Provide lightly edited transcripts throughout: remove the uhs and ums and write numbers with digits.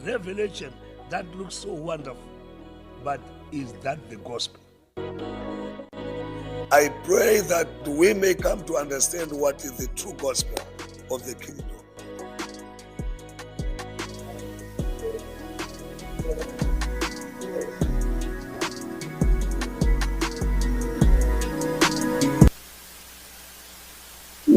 revelation that looks so wonderful. But is that the gospel? I pray that we may come to understand what is the true gospel of the kingdom.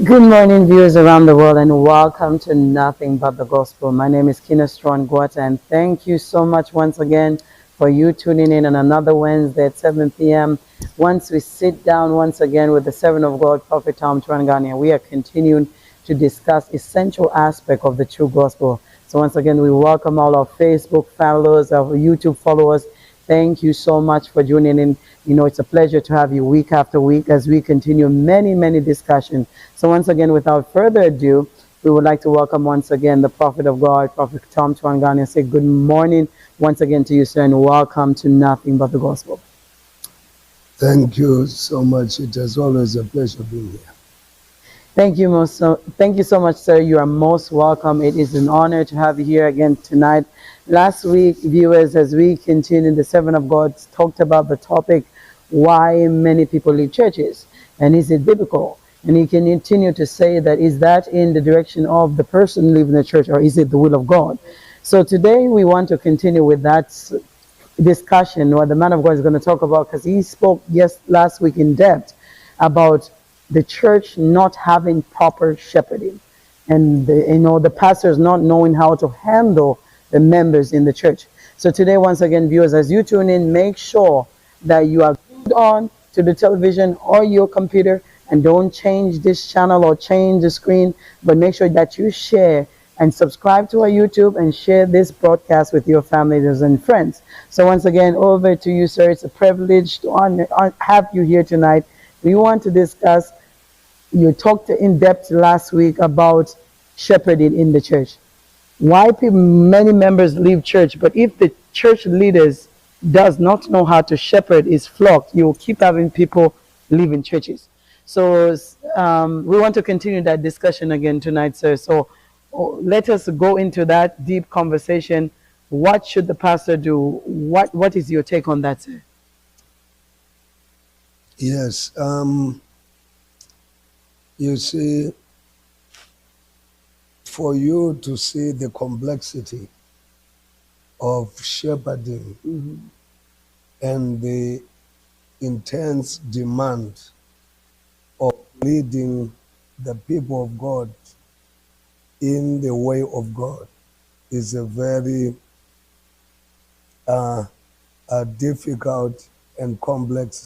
Good morning, viewers around the world, and welcome to Nothing But the Gospel. My name is Kinestron Guata, and thank you so much once again for you tuning in on another Wednesday at 7 p.m. Once we sit down once again with the servant of God, Prophet Tirivangani, we are continuing to discuss essential aspect of the true gospel. So once again, we welcome all our Facebook followers, our YouTube followers. Thank you so much for tuning in. You know, it's a pleasure to have you week after week as we continue many discussions. So once again, without further ado, we would like to welcome once again the Prophet of God, Prophet Tom Tirivangani, and say good morning once again to you, sir, and welcome to Nothing But the Gospel. Thank you so much. It is always a pleasure being here. Thank you so much, sir. You are most welcome. It is an honor to have you here again tonight. Last week, viewers, as we continue, the servant of God talked about the topic, why many people leave churches, and is it biblical? And he can continue to say that, is that in the direction of the person leaving the church, or is it the will of God? So today we want to continue with that discussion, what the man of God is going to talk about, because he spoke last week in depth about the church not having proper shepherding, and the pastors not knowing how to handle the members in the church. So today, once again, viewers, as you tune in, make sure that you are glued on to the television or your computer, and don't change this channel or change the screen, but make sure that you share and subscribe to our YouTube and share this broadcast with your families and friends. So once again, over to you, sir. It's a privilege to have you here tonight. We want to discuss, you talked in depth last week about shepherding in the church. Why many members leave church, but if the church leaders does not know how to shepherd his flock, you will keep having people leaving churches. So we want to continue that discussion again tonight, sir. So let us go into that deep conversation. What should the pastor do? What is your take on that, sir? Yes. You see, for you to see the complexity of shepherding and the intense demand of leading the people of God in the way of God is a very difficult and complex